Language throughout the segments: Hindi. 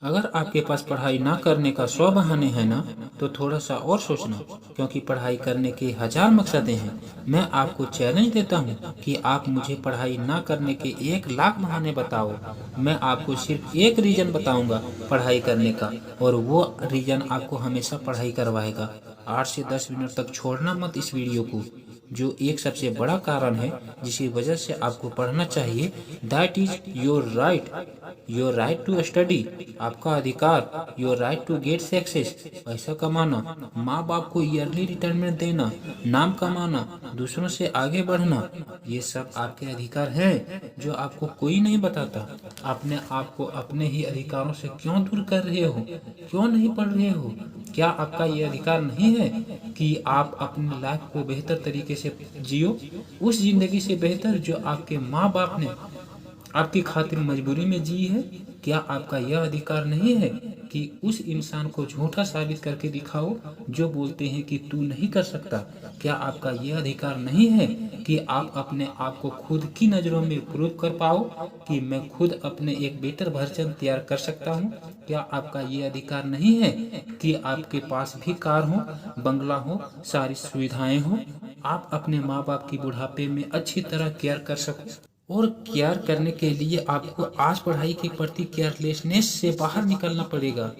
अगर आपके पास पढ़ाई ना करने का 100 बहाने हैं ना, तो थोड़ा सा और सोचना, क्योंकि पढ़ाई करने के 1000 मकसदें हैं। मैं आपको चैलेंज देता हूँ कि आप मुझे पढ़ाई ना करने के 1 लाख बहाने बताओ। मैं आपको सिर्फ एक रीजन बताऊंगा पढ़ाई करने का, और वो रीजन आपको हमेशा पढ़ाई करवाएगा। 8 से 10 मिनट तक छोड़ना मत इस वीडियो को। जो एक सबसे बड़ा कारण है जिसकी वजह से आपको पढ़ना चाहिए, that is your right to study. आपका अधिकार, your right to get success, पैसा कमाना, माँ बाप को ईयरली रिटायरमेंट देना, नाम कमाना, दूसरों से आगे बढ़ना, ये सब आपके अधिकार हैं जो आपको कोई नहीं बताता। अपने आप को अपने ही अधिकारों से क्यों दूर कर रहे हो? क्यों नहीं पढ़ रहे हो? क्या आपका ये अधिकार नहीं है कि आप अपनी लाइफ को बेहतर तरीके से जियो, उस जिंदगी से बेहतर जो आपके माँ बाप ने आपकी खातिर मजबूरी में जी है? क्या आपका यह अधिकार नहीं है कि उस इंसान को झूठा साबित करके दिखाओ जो बोलते हैं कि तू नहीं कर सकता? क्या आपका यह अधिकार नहीं है कि आप अपने आप को खुद की नज़रों में प्रूव कर पाओ कि मैं खुद अपने एक बेटर वर्जन तैयार कर सकता हूँ? क्या आपका ये अधिकार नहीं है कि आपके पास भी कार हो, बंगला हो, सारी सुविधाएं हो, आप अपने माँ बाप की बुढ़ापे में अच्छी तरह केयर कर सको? और केयर करने के लिए आपको आज पढ़ाई के प्रति केयरलेसनेस से बाहर निकलना पड़ेगा।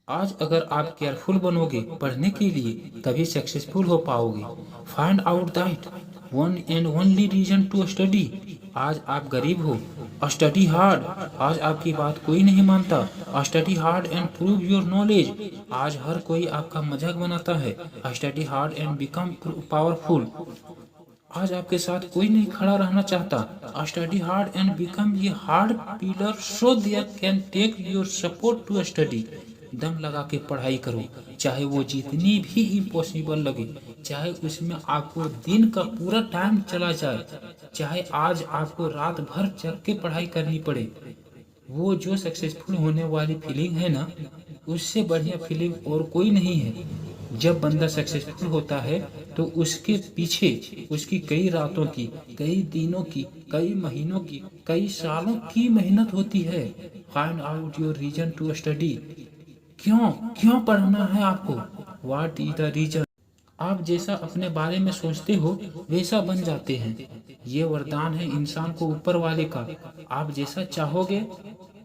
आज अगर आप केयरफुल बनोगे पढ़ने के लिए, तभी सक्सेसफुल हो पाओगे। Find out that one and only reason to study. आज आप गरीब हो, स्टडी हार्ड। आज आपकी बात कोई नहीं मानता, study hard and prove your knowledge. आज हर कोई आपका मजाक बनाता है, study hard and become powerful. आज आपके साथ कोई नहीं खड़ा रहना चाहता, study hard and become a hard pillar so there can take your support to study. दम लगा के पढ़ाई करो, चाहे वो जितनी भी इम्पॉसिबल लगे, चाहे उसमें आपको दिन का पूरा टाइम चला जाए, चाहे आज आपको रात भर जग के पढ़ाई करनी पड़े। वो जो सक्सेसफुल होने वाली फीलिंग है ना, उससे बढ़िया फीलिंग और कोई नहीं है। जब बंदा सक्सेसफुल होता है तो उसके पीछे उसकी कई रातों की, कई दिनों की, कई महीनों की, कई सालों की मेहनत होती है। Find out your reason to study. क्यों क्यों पढ़ना है आपको? What is the reason? आप जैसा अपने बारे में सोचते हो वैसा बन जाते हैं। ये वरदान है इंसान को ऊपर वाले का। आप जैसा चाहोगे,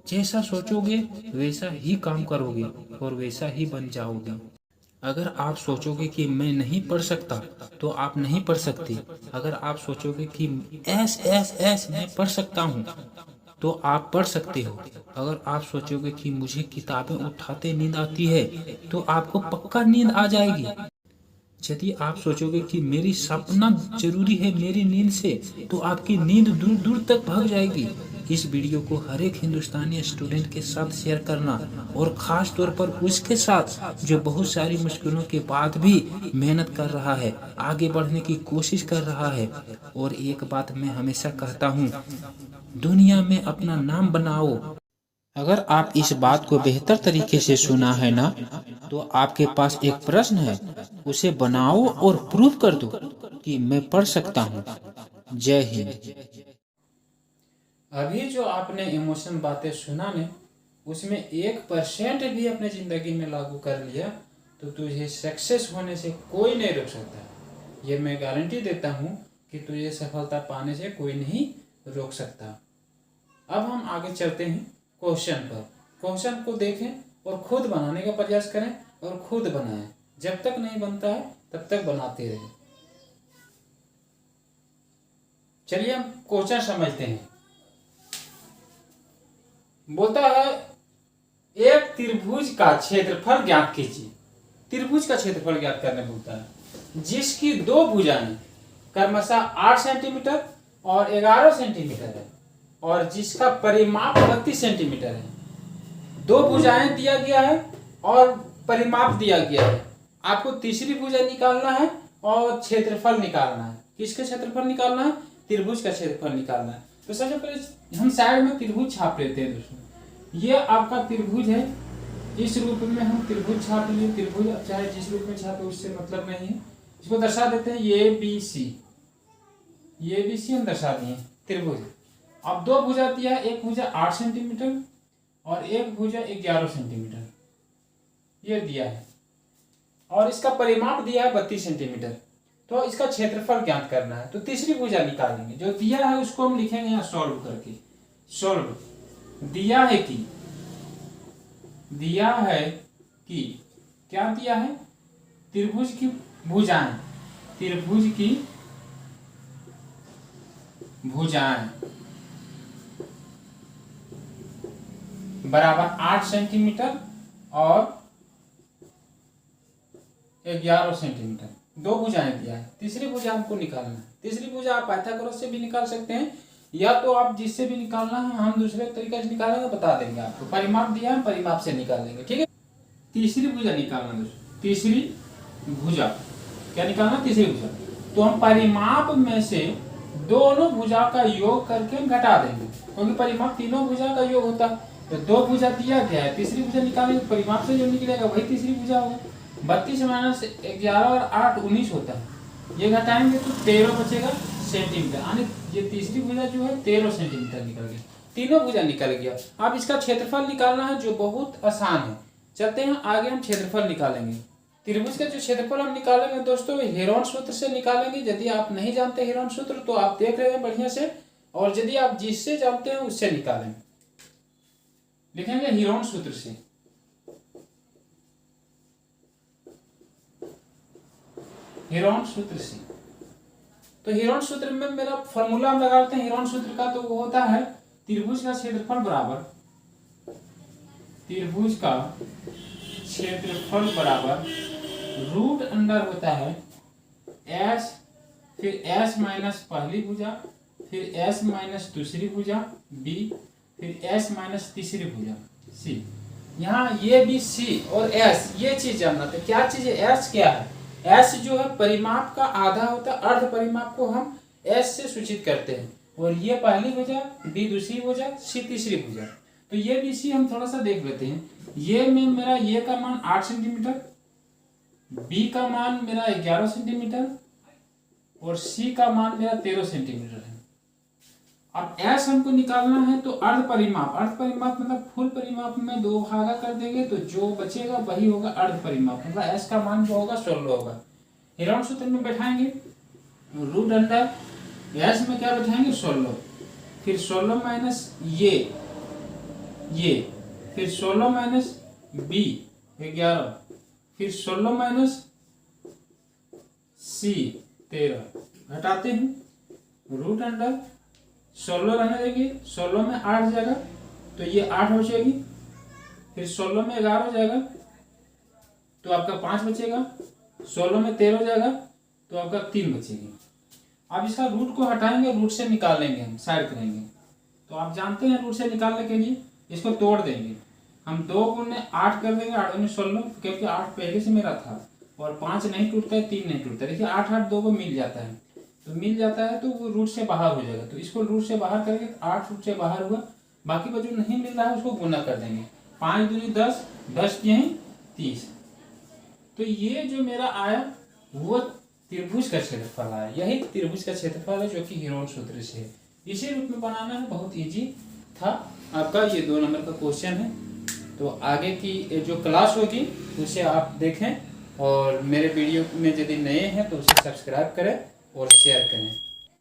जैसा सोचोगे, वैसा ही काम करोगे और वैसा ही बन जाओगे। अगर आप सोचोगे कि मैं नहीं पढ़ सकता, तो आप नहीं पढ़ सकते। अगर आप सोचोगे कि एस मैं पढ़ सकता हूँ, तो आप पढ़ सकते हो। अगर आप सोचोगे कि मुझे किताबें उठाते नींद आती है, तो आपको पक्का नींद आ जाएगी। यदि आप सोचोगे कि मेरी सपना जरूरी है मेरी नींद से, तो आपकी नींद दूर दूर तक भाग जाएगी। इस वीडियो को हर एक हिंदुस्तानी स्टूडेंट के साथ शेयर करना, और खास तौर पर उसके साथ जो बहुत सारी मुश्किलों के बाद भी मेहनत कर रहा है, आगे बढ़ने की कोशिश कर रहा है। और एक बात मैं हमेशा कहता हूँ, दुनिया में अपना नाम बनाओ। अगर आप इस बात को बेहतर तरीके से सुना है ना, तो आपके पास एक प्रश्न है, उसे बनाओ और प्रूव कर दो कि मैं पढ़ सकता हूँ। जय हिंद। अभी जो आपने इमोशन बातें सुना ने, उसमें 1% भी अपने जिंदगी में लागू कर लिया, तो तुझे सक्सेस होने से कोई नहीं रोक सकता। ये मैं गारंटी देता हूँ कि तुझे सफलता पाने से कोई नहीं रोक सकता। अब हम आगे चलते हैं क्वेश्चन पर। क्वेश्चन को देखें और खुद बनाने का प्रयास करें और खुद बनाएं। जब तक नहीं बनता है तब तक बनाते रहें। चलिए हम क्वेश्चन समझते हैं। बोलता है, एक त्रिभुज का क्षेत्रफल ज्ञात कीजिए। त्रिभुज का क्षेत्रफल ज्ञात करने बोलता है, जिसकी दो भुजाएं क्रमशः 8 सेंटीमीटर और 11 सेंटीमीटर है, और जिसका परिमाप 32 सेंटीमीटर है। दो भुजाएं दिया गया है और परिमाप दिया गया है। आपको तीसरी भुजा निकालना है और क्षेत्रफल निकालना है। किसका क्षेत्रफल निकालना है? त्रिभुज का क्षेत्रफल निकालना है। तो सबसे पहले हम साइड में त्रिभुज छाप लेते हैं दोस्तों। ये आपका त्रिभुज है, इस रूप में हम त्रिभुज छाप लिए। त्रिभुज चाहे जिस रूप में छापे उससे मतलब नहीं है। इसको दर्शा देते हैं ये बी सी हम दर्शा दिए त्रिभुज। अब दो भुजा दिया है, एक भुजा 8 सेंटीमीटर और एक भुजा 11 सेंटीमीटर, ये दिया है, और इसका परिमाप दिया है 32 सेंटीमीटर। तो इसका क्षेत्रफल ज्ञात करना है, तो तीसरी भुजा निकालेंगे। जो दिया है उसको हम लिखेंगे यहाँ सॉल्व करके। सॉल्व दिया है कि क्या दिया है, त्रिभुज की भुजाएं, त्रिभुज की भुजाएं बराबर 8 सेंटीमीटर और 11 सेंटीमीटर, दो भुजाएं दिया है। तीसरी भुजा हमको निकालना है। तीसरी भुजा आप पाइथागोरस से भी निकाल सकते हैं, या तो आप जिससे भी निकालना है, हम दूसरे तरीके से निकालेंगे, बता देंगे आपको। परिमाप दिया है, परिमाप से निकालेंगे, ठीक है। तीसरी भुजा निकालना दोस्तों, तीसरी भुजा क्या निकालना, तीसरी भुजा। तो हम परिमाप में से दोनों भुजा का योग करके हम घटा देंगे, क्योंकि परिमाप तीनों भुजा का योग होता है। तो दो भुजा दिया गया है, तीसरी भुजा निकालेंगे, परिमाप से जो निकलेगा वही तीसरी भुजा होगा। 32 माइनस 11 और 8 19 होता है, ये घटाएंगे तो 13 बचेगा सेंटीमीटर, यानी ये तीसरी भुजा जो है 13 सेंटीमीटर निकल गया, तीनों भुजा निकल गया। अब इसका क्षेत्रफल निकालना है, जो बहुत आसान है। चलते हैं आगे, हम क्षेत्रफल निकालेंगे। त्रिभुज का जो क्षेत्रफल हम निकालेंगे दोस्तों, हेरोन सूत्र से निकालेंगे। यदि आप नहीं जानते हेरोन सूत्र तो आप देख रहे हैं बढ़िया से, और यदि आप जिससे जानते हैं उससे निकालेंगे। लिखेंगे हेरोन सूत्र से, हेरोन सूत्र से। तो हेरोन सूत्र में मेरा फॉर्मूला हम लगाते हैं हेरोन सूत्र का, तो वो होता है त्रिभुज का क्षेत्रफल बराबर, त्रिभुज का क्षेत्रफल बराबर रूट अंडर होता है एस, फिर एस माइनस पहली भुजा, फिर एस माइनस दूसरी भुजा बी, फिर एस माइनस तीसरी भुजा सी। यहाँ ये भी सी और एस, ये चीज जानना था, क्या चीज है, एस क्या है। एस जो है परिमाप का आधा होता है, अर्ध परिमाप को हम एस से सूचित करते हैं। और ये पहली भुजा, बी दूसरी भुजा, सी तीसरी भुजा। तो ये भी सी हम थोड़ा सा देख लेते हैं। ये में मेरा ये का मान 8 सेंटीमीटर, बी का मान मेरा 11 सेंटीमीटर और सी का मान मेरा 13 सेंटीमीटर है। अब एस हमको निकालना है, तो अर्ध परिमाप, अर्ध परिमाप मतलब फुल परिमाप में 2 भागा कर देंगे तो जो बचेगा वही होगा अर्ध परिमाप, मतलब एस का मान जो होगा 16 होगा। हेरोन सूत्र में बैठाएंगे रूट अंडर एस में क्या बैठाएंगे 16, फिर 16 माइनस ये, फिर 16 माइनस बी 11, फिर 16 माइनस सी 13, घटाते हैं रूट अंडर 16 रहने देंगे, 16 में 8 जाएगा तो ये 8 हो जाएगी, फिर 16 में 11 हो जाएगा तो आपका 5 बचेगा, 16 में 13 हो जाएगा तो आपका 3 बचेगी। अब इसका रूट को हटाएंगे, रूट से निकालेंगे, हम साइड करेंगे। तो आप जानते हैं रूट से निकालने के लिए इसको तोड़ देंगे, हम 2 गुने 8 कर देंगे, 8 गुने 16, क्योंकि 8 पहले से मेरा था और 5 नहीं टूटता है, 3 नहीं टूटता है। देखिए 8 8 2 को मिल जाता है, तो मिल जाता है तो वो रूट से बाहर हो जाएगा। तो इसको रूट से बाहर करेंगे तो 8 रूट से बाहर हुआ, बाकी का जो नहीं मिल रहा है उसको गुना कर देंगे। 5 दूनी 10, 10 के हैं 30। तो ये जो मेरा आया वो त्रिभुज का क्षेत्रफल आया, यही त्रिभुज का क्षेत्रफल है जो कि हेरोन सूत्र से है। इसी रूप में बनाना है, बहुत ईजी था आपका, ये 2 नंबर का क्वेश्चन है। तो आगे की जो क्लास होगी उसे आप देखें, और मेरे वीडियो में यदि नए हैं तो उसे सब्सक्राइब करें और शेयर करें।